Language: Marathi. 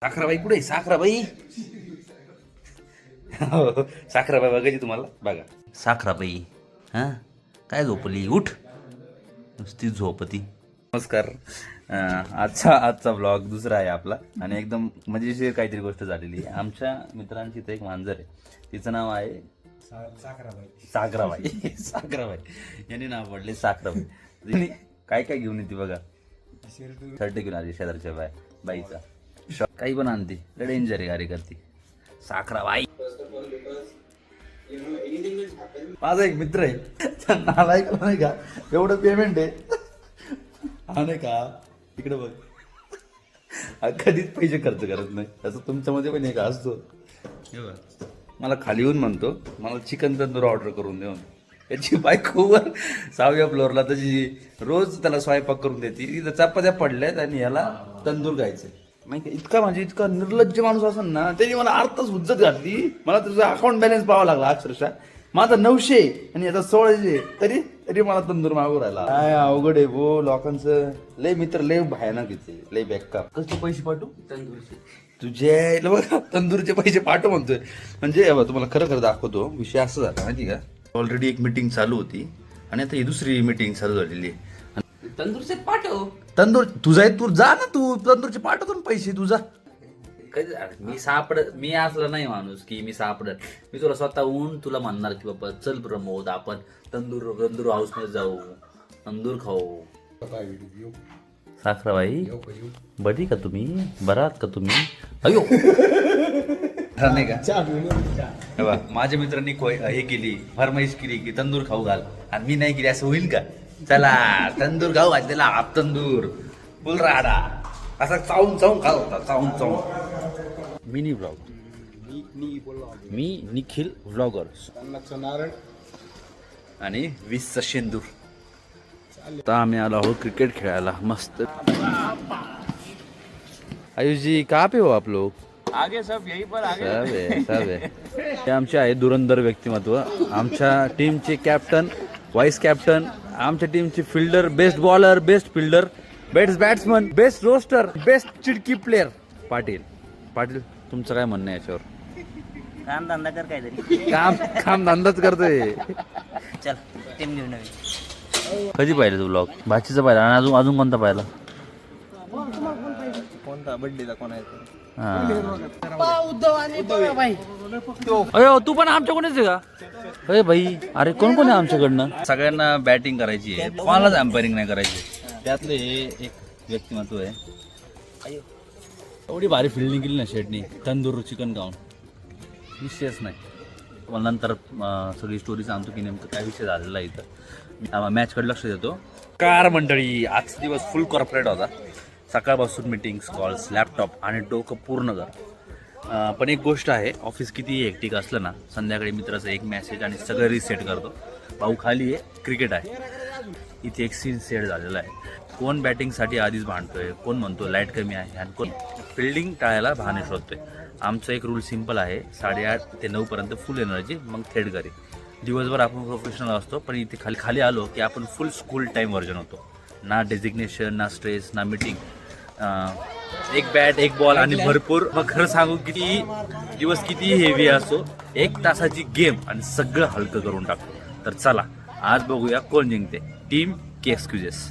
साखराबाई कुठे? साखराबाई साखराबाई बघायची तुम्हाला, बघा साखराबाई. हा काय झोपली? उठ, नुसती झोपती. नमस्कार. आजचा ब्लॉग दुसरा आहे आपला आणि एकदम मजेशीर काहीतरी गोष्ट झालेली आहे. आमच्या मित्रांची इथं एक मांजर आहे, तिचं नाव आहे साखराबाई. साखराबाई यांनी नाव पडले साखराबाई. तिने काय काय घेऊन येते बघा. शर्ट घेऊन आली शेजारच्या बाईचा, काही पण आणते. डेंजर आहे, गाडी करते साखराबाई. माझा एक मित्र आहे, नालायक नाही का, एवढं पेमेंट आहे हा नाही का, इकडे बघ, कधीच पैसे खर्च करत नाही. असं तुमच्यामध्ये पण एक असतो. हे बघ, मला खाली येऊन म्हणतो मला चिकन तंदूर ऑर्डर करून देऊन. याची बायकोवर 6व्या फ्लोअरला तशी रोज त्याला स्वयंपाक करून देते. इथं चपात्या पडल्यात आणि याला तंदूर खायचंय. माहिती इतका म्हणजे इतका निर्लज्ज माणूस असेल ना, त्याने मला अर्थच हुज्जत घातली. मला तुझं अकाउंट बॅलन्स पाहावा लागला अक्षरशः. माझा 900 आणि याचा 1600, तरी मला तंदूर मागू राहिला. काय अवघड आहे भो लोकांचं. लय मित्र लय भयानक येते, लय बेकार. कसले पैसे पाठवू? तंदूरचे. तुझे बघा, तंदूरचे पैसे पाठव म्हणतोय. म्हणजे तुम्हाला खरं खरं दाखवतो. विषय असं झाला माहिती का, ऑलरेडी एक मीटिंग चालू होती आणि आता ही दुसरी मीटिंग चालू झालेली आहे. तंदूरचे पाठव. तंदूर तुझा आहे, तू जा ना, तू तंदूरचे पाठवतो ना पैसे. तुझा मी असला नाही माणूस की मी सापडत. मी तुला स्वतःहून तुला म्हणणार की बाबा चल प्रमोद, आपण तंदूर हाऊस मध्ये जाऊ, तंदूर खाऊ. साखराबाई बरी का तुम्ही? बरात का तुम्ही? अयो नाही का, माझ्या मित्रांनी हे केली, फरमाईश केली की तंदूर खाऊ घाल, आणि मी नाही केली. असं होईल का? चला तंदूर खाऊ घाल त्याला. आप तंदूर फुल राडा असा चावून चावून खात होता, चावून चावून. मिनी ब्लॉग, मी निखिल व्लॉगर आणि 20चा शेंदूर. आता आम्ही आलो आहोत क्रिकेट खेळायला. मस्त. आयुष जी कहाँ पे हो आप लोग? आगे सब यही पर आगे सब आहे. हे आमचे आहे धुरंधर व्यक्तिमत्व. आमच्या टीमचे कॅप्टन, व्हाईस कॅप्टन, आमच्या टीमचे fielder, best bowler, best fielder, best batsman, best roster, best चिडकी प्लेअर पाटील. पाटील तुमचं काय म्हणणं आहे याच्यावर? काम धंदा कर काहीतरी. काम धंदाच करतोय. चल टीम घेऊन नवी. कधी पाहिलं तू ब्लॉग? भाचीचा पाहिला आणि अजून कोणता पाहिला? कोणता बर्थडेचा कोणाचा? अयो तू पण आमच्याकडूनच आहे का? अरे भाई, अरे कोण कोण आहे आमच्याकडनं? सगळ्यांना बॅटिंग करायची आहे, कोणालाच एम्पायरिंग नाही करायची. त्यातले हे एक व्यक्तिमत्व आहे. एवढी भारी फिल्डिंग केली ना शेटनी, तंदूर चिकन खाऊन. विषयच नाही. मला नंतर सगळी स्टोरी सांगतो की नेमकं काय विषय झालेला आहे इथं. मॅचकडे लक्ष देतो. कार मंडळी, आजचा दिवस फुल कॉर्पोरेट होता. सकाळपासून मीटिंग्स, कॉल्स, लॅपटॉप आणि डोकं पूर्ण कर. पण एक गोष्ट आहे, ऑफिस किती हेक्टिक असलं ना, संध्याकाळी मित्राचा एक मेसेज आणि सगळं रिसेट करतो. भाऊ खाली आहे, क्रिकेट आहे. इथे एक सीन सेट झालेला आहे. कोण बॅटिंगसाठी आधीच भांडतोय, कोण म्हणतो लाईट कमी आहे, आणि कोण फिल्डिंग टाळायला बहाणे शोधतोय. आमचा एक रूल सिम्पल आहे, 8:30 ते 9 पर्यंत फुल एनर्जी, मग थेट घरी. दिवसभर आपण प्रोफेशनल असतो, पण इथे खाली आलो की आपण फुल स्कूल टाईम व्हर्जन होतो. ना डेजिग्नेशन, ना स्ट्रेस, ना मीटिंग. एक बॅट, एक बॉल आणि भरपूर. मग खरं सांगू, किती दिवस किती हेवी असो, 1 तासाची गेम आणि सगळं हलकं करून टाकतो. तर चला आज बघूया कोण जिंकते. टीम की एक्सक्युजेस?